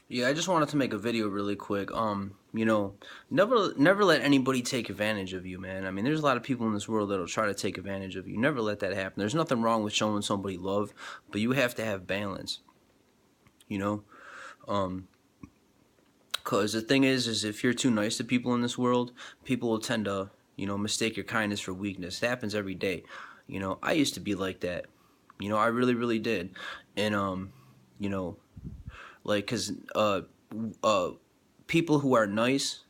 Yeah, I just wanted to make a video really quick. Never let anybody take advantage of you, man. I mean, there's a lot of people in this world that'll try to take advantage of you. Never let that happen. There's nothing wrong with showing somebody love, but you have to have balance, you know? Um, cause the thing is if you're too nice to people in this world, people will tend to, mistake your kindness for weakness. It happens every day. I used to be like that. I really, really did. And you know, cause uh people who are nice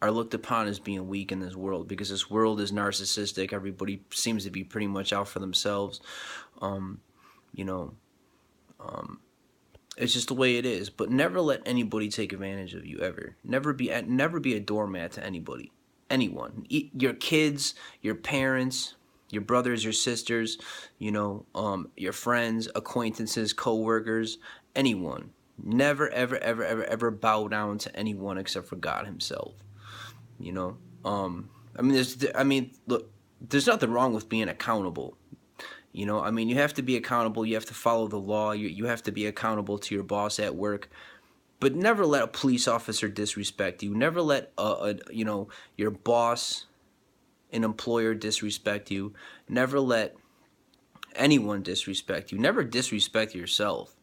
are looked upon as being weak in this world because this world is narcissistic. Everybody seems to be pretty much out for themselves. Um, you know, um, it's just the way it is. But never let anybody take advantage of you ever. Never be a doormat to anybody, anyone. Your kids, your parents, your brothers, your sisters, your friends, acquaintances, coworkers, anyone. Never, ever, ever, ever, ever bow down to anyone except for God Himself. You know, look, there's nothing wrong with being accountable. You have to be accountable. You have to follow the law. You have to be accountable to your boss at work. But never let a police officer disrespect you. Never let your boss, an employer, disrespect you. Never let anyone disrespect you. Never disrespect yourself.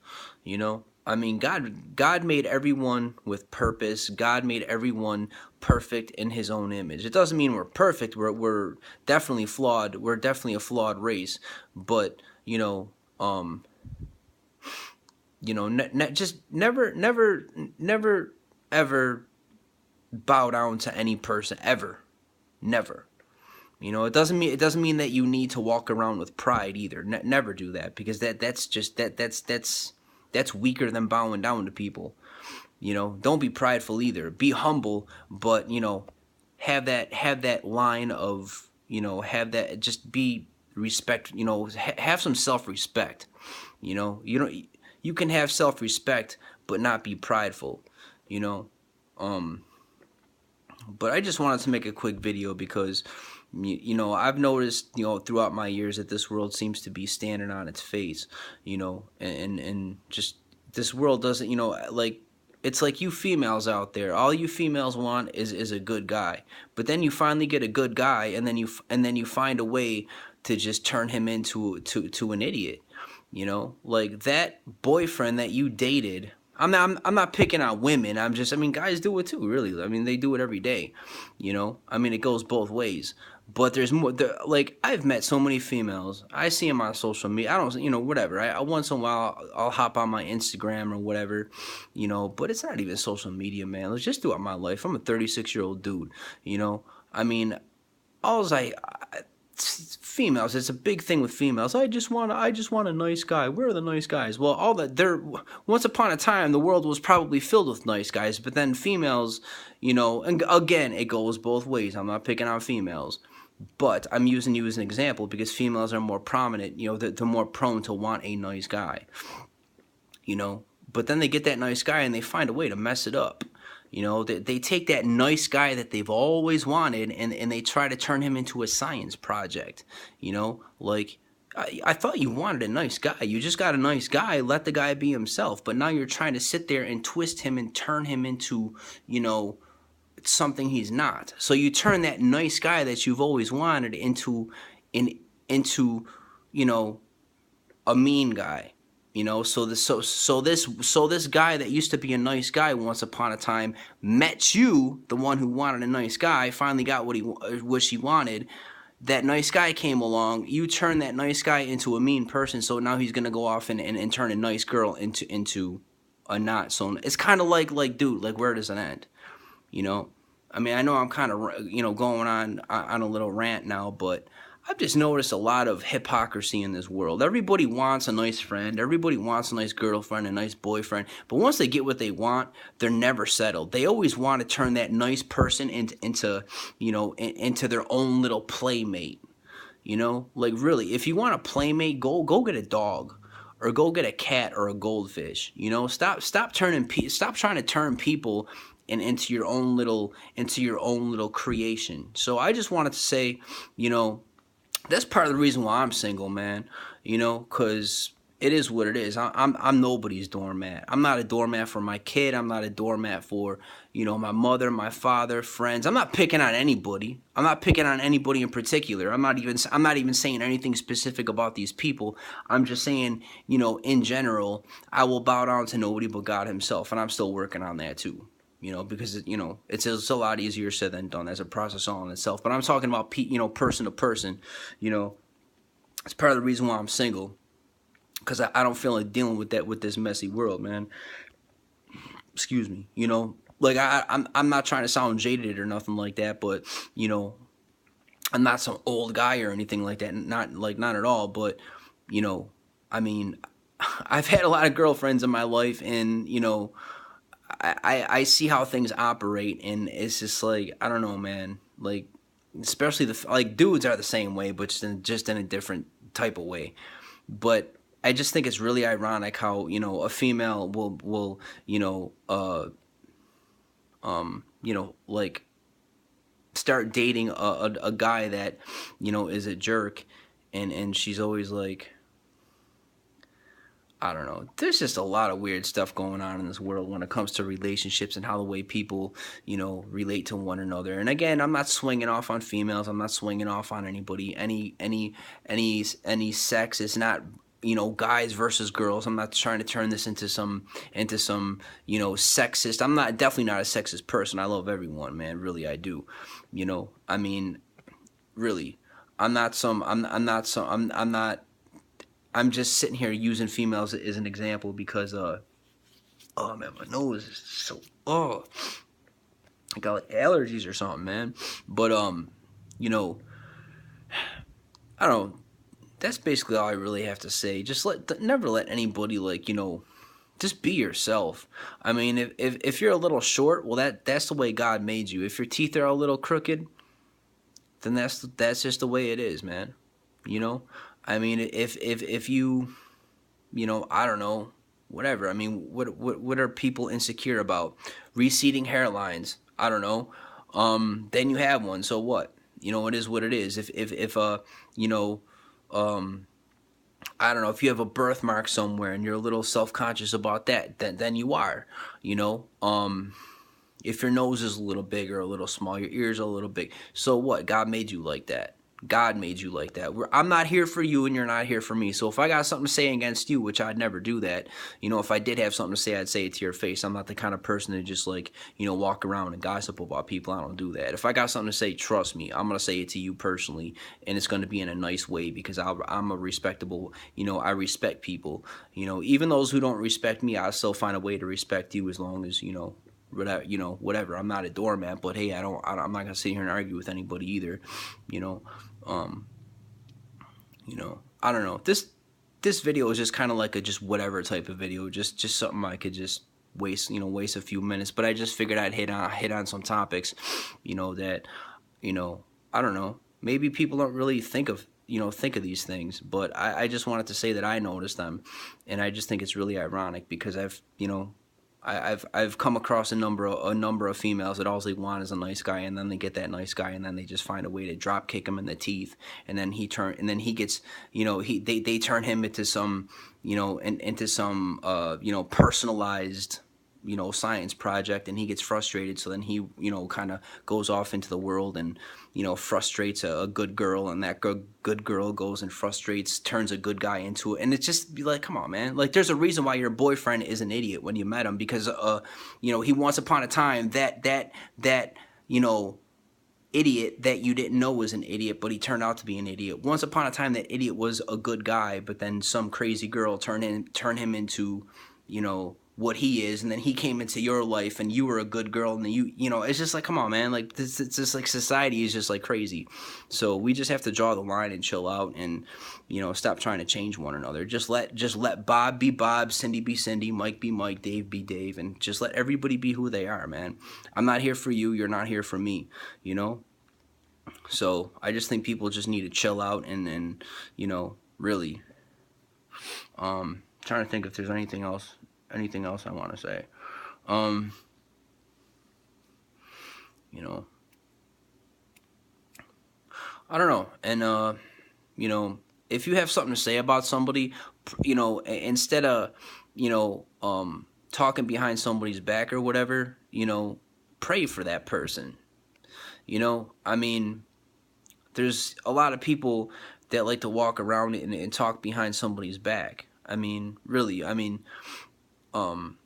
God made everyone with purpose. God made everyone perfect in His own image. It doesn't mean we're perfect. We're definitely flawed. We're definitely a flawed race. But just never, ever bow down to any person ever. Never. It doesn't mean that you need to walk around with pride either. Never do that because that's weaker than bowing down to people. Don't be prideful either. Be humble, but have that line of have that just be respect. Have some self respect. You don't you can have self respect but not be prideful. You know, um, but I just wanted to make a quick video because I've noticed throughout my years that this world seems to be standing on its face. And just this world doesn't like it's like you females out there. All you females want is a good guy, but then you finally get a good guy, and then you find a way to just turn him into an idiot. Like that boyfriend that you dated. I'm not picking on women. Guys do it too, really. They do it every day. It goes both ways. But there's more. Like I've met so many females. I see them on social media. I don't, whatever. I once in a while I'll hop on my Instagram or whatever, But it's not even social media, man. Let's just do it in my life. I'm a 36-year-old dude. You know. I mean, all I females, it's a big thing with females. I just want a nice guy. Where are the nice guys? Well, all that there once upon a time the world was probably filled with nice guys, but then females, and again it goes both ways. I'm not picking on females, but I'm using you as an example because females are more prominent, they're more prone to want a nice guy, but then they get that nice guy and they find a way to mess it up. They take that nice guy that they've always wanted and they try to turn him into a science project. Like I thought you wanted a nice guy. You just got a nice guy. Let the guy be himself. But now you're trying to sit there and twist him and turn him into, something he's not. So you turn that nice guy that you've always wanted into, you know, a mean guy. So this guy that used to be a nice guy once upon a time met you, the one who wanted a nice guy, finally got what she wanted. That nice guy came along. You turn that nice guy into a mean person. So now he's gonna go off and turn a nice girl into a not. So it's kind of like dude, like where does it end? You know, I know I'm kind of going on a little rant now, but I've just noticed a lot of hypocrisy in this world. Everybody wants a nice friend, everybody wants a nice girlfriend, a nice boyfriend, but once they get what they want, they're never settled. They always want to turn that nice person into their own little playmate. Like really, if you want a playmate, go get a dog or go get a cat or a goldfish. Stop trying to turn people into your own little creation. So I just wanted to say, that's part of the reason why I'm single, man. Cuz it is what it is. I'm nobody's doormat. I'm not a doormat for my kid. I'm not a doormat for, my mother, my father, friends. I'm not picking on anybody. I'm not picking on anybody in particular. I'm not even saying anything specific about these people. I'm just saying, in general, I will bow down to nobody but God himself, and I'm still working on that too. Because it's a lot easier said than done. As a process all in itself. But I'm talking about person to person. It's part of the reason why I'm single, because I don't feel like dealing with that with this messy world, man. Excuse me. Like I'm not trying to sound jaded or nothing like that, but you know, I'm not some old guy or anything like that. Not at all. But you know, I mean, I've had a lot of girlfriends in my life, and I see how things operate, and it's just like I don't know, man. Like especially like dudes are the same way, but just in a different type of way. But I just think it's really ironic how a female will like start dating a guy that is a jerk, and she's always like, I don't know. There's just a lot of weird stuff going on in this world when it comes to relationships and how the way people, relate to one another. And again, I'm not swinging off on females. I'm not swinging off on anybody. Any sex. It's not guys versus girls. I'm not trying to turn this into some sexist. I'm not definitely not a sexist person. I love everyone, man. Really, I do. I mean, really, I'm not some. I'm not some. I'm not. I'm just sitting here using females as an example because oh man, my nose is so I got like allergies or something, man. But you know, I don't know. That's basically all I really have to say. Just never let anybody like just be yourself. I mean, if you're a little short, well that's the way God made you. If your teeth are a little crooked, then that's just the way it is, man. You know, I mean, if you I don't know, whatever. I mean, what are people insecure about? Receding hairlines. I don't know. Then you have one. So what? It is what it is. If you know, um, I don't know, if you have a birthmark somewhere and you're a little self conscious about that, then you are. You know. If your nose is a little big or a little small, your ears are a little big. So what? God made you like that. God made you like that. I'm not here for you and you're not here for me. So if I got something to say against you, which I'd never do that, if I did have something to say, I'd say it to your face. I'm not the kind of person to just like, walk around and gossip about people. I don't do that. If I got something to say, trust me, I'm going to say it to you personally, and it's going to be in a nice way because I'm a respectable, I respect people. Even those who don't respect me, I still find a way to respect you as long as, whatever. I'm not a doormat, but hey, I'm not gonna sit here and argue with anybody either. You know, um, I don't know. This video is just kind of like a just whatever type of video, just something I could just waste a few minutes. But I just figured I'd hit on some topics, that I don't know. Maybe people don't really think of these things, but I just wanted to say that I noticed them, and I just think it's really ironic because I've come across a number of females that all they want is a nice guy, and then they get that nice guy, and then they just find a way to drop kick him in the teeth, and then he gets they turn him into some into some personalized science project, and he gets frustrated, so then he kind of goes off into the world and frustrates a good girl, and that good girl goes and turns a good guy into it, and it's just be like, come on, man, like there's a reason why your boyfriend is an idiot when you met him, because he once upon a time that idiot that you didn't know was an idiot, but he turned out to be an idiot. Once upon a time, that idiot was a good guy, but then some crazy girl turned him into what he is, and then he came into your life and you were a good girl, and then it's just like, come on, man, like this, it's just like society is just like crazy. So we just have to draw the line and chill out, and stop trying to change one another. Just let Bob be Bob, Cindy be Cindy, Mike be Mike, Dave be Dave, and just let everybody be who they are, man. I'm not here for you, you're not here for me. So I just think people just need to chill out and really trying to think if there's anything else I want to say. Um, I don't know. And if you have something to say about somebody, instead of, talking behind somebody's back or whatever, pray for that person. I mean, there's a lot of people that like to walk around and talk behind somebody's back. I mean, really, I mean,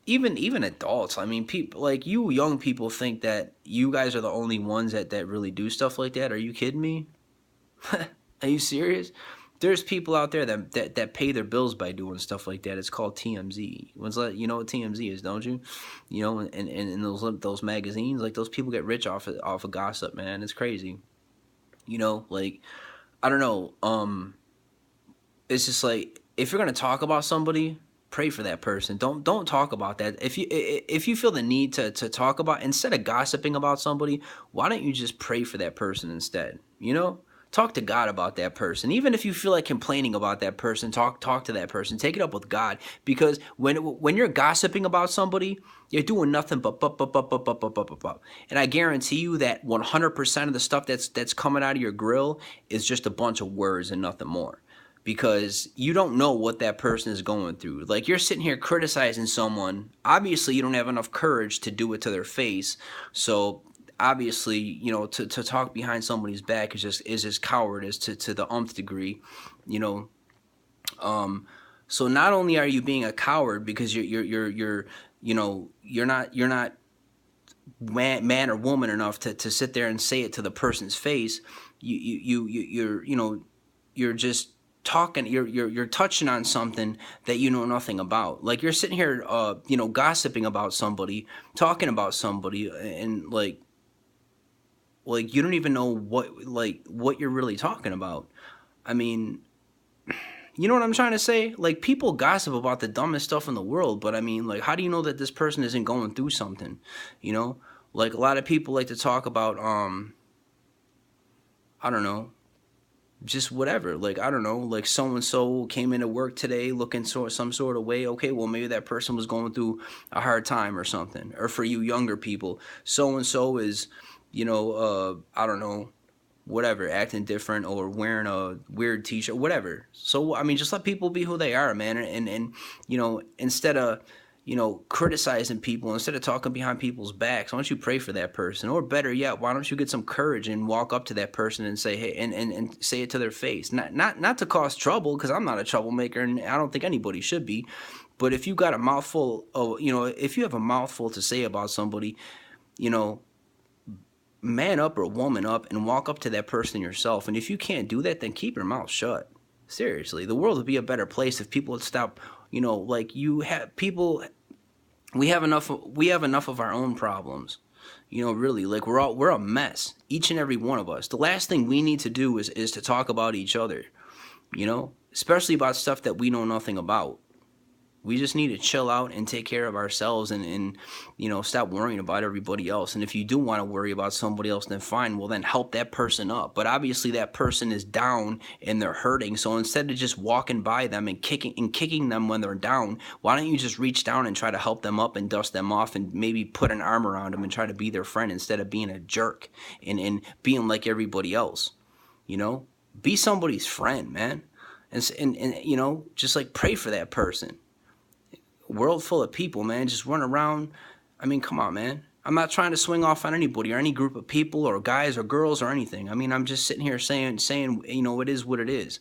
even adults. I mean, people like you, young people think that you guys are the only ones that really do stuff like that. Are you kidding me? Are you serious? There's people out there that pay their bills by doing stuff like that. It's called TMZ. You know what TMZ is, don't you? In those magazines, like those people get rich off of gossip, man. It's crazy. Like, I don't know. It's just like, if you're gonna talk about somebody, pray for that person. Don't talk about that. If you feel the need to talk about, instead of gossiping about somebody, why don't you just pray for that person instead? Talk to God about that person. Even if you feel like complaining about that person, talk to that person. Take it up with God, because when you're gossiping about somebody, you're doing nothing but. And I guarantee you that 100% of the stuff that's coming out of your grill is just a bunch of words and nothing more. Because you don't know what that person is going through. Like, you're sitting here criticizing someone. Obviously, you don't have enough courage to do it to their face. So obviously, to talk behind somebody's back is just cowardice to the umpth degree. So not only are you being a coward because you're not man or woman enough to sit there and say it to the person's face. You're just talking, you're touching on something that you know nothing about. Like, you're sitting here gossiping about somebody, talking about somebody, and like you don't even know what you're really talking about. I mean, you know what I'm trying to say? Like, people gossip about the dumbest stuff in the world, but I mean, like, how do you know that this person isn't going through something? Like, a lot of people like to talk about I don't know, just whatever. Like, I don't know, like, so and so came into work today looking some sort of way. Okay, well, maybe that person was going through a hard time or something. Or for you younger people, so and so is, I don't know, whatever, acting different or wearing a weird t-shirt, whatever. So I mean, just let people be who they are, man. And instead of criticizing people, instead of talking behind people's backs, why don't you pray for that person? Or better yet, why don't you get some courage and walk up to that person and say, hey, and say it to their face. Not to cause trouble, because I'm not a troublemaker, and I don't think anybody should be. But if you got a mouthful of, if you have a mouthful to say about somebody, man up or woman up and walk up to that person yourself. And if you can't do that, then keep your mouth shut. Seriously, the world would be a better place if people would stop, like, you have people. We have enough of our own problems. Really, like, we're a mess, each and every one of us. The last thing we need to do is to talk about each other, especially about stuff that we know nothing about. We just need to chill out and take care of ourselves and stop worrying about everybody else. And if you do want to worry about somebody else, then fine. Well, then help that person up. But obviously that person is down and they're hurting. So instead of just walking by them and kicking them when they're down, why don't you just reach down and try to help them up and dust them off and maybe put an arm around them and try to be their friend instead of being a jerk and being like everybody else. Be somebody's friend, man. And just like pray for that person. World full of people, man, just run around. I mean, come on, man. I'm not trying to swing off on anybody or any group of people or guys or girls or anything. I mean, I'm just sitting here saying, it is what it is.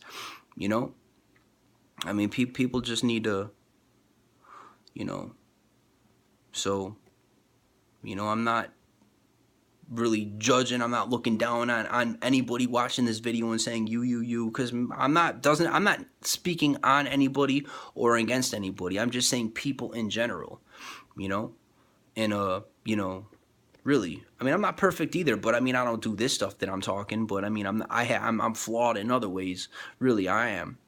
I mean, people just need to, so, I'm not really judging. I'm not looking down on anybody watching this video and saying you, because I'm not speaking on anybody or against anybody. I'm just saying people in general, and really, I mean, I'm not perfect either, but I mean, I don't do this stuff that I'm talking, but I mean, I'm flawed in other ways. Really, I am.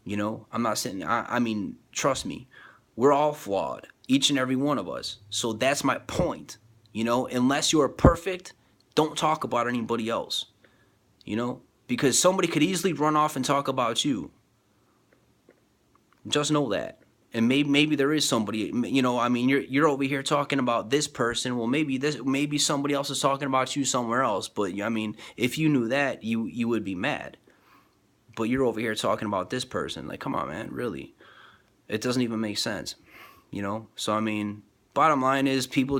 I'm not sitting. I mean, trust me, we're all flawed, each and every one of us. So that's my point. Unless you're perfect, don't talk about anybody else, because somebody could easily run off and talk about you. Just know that. And maybe there is somebody, I mean, you're over here talking about this person. Well, maybe somebody else is talking about you somewhere else. But I mean, if you knew that, you would be mad. But you're over here talking about this person. Like, come on, man, really. It doesn't even make sense, you know? So, I mean, bottom line is people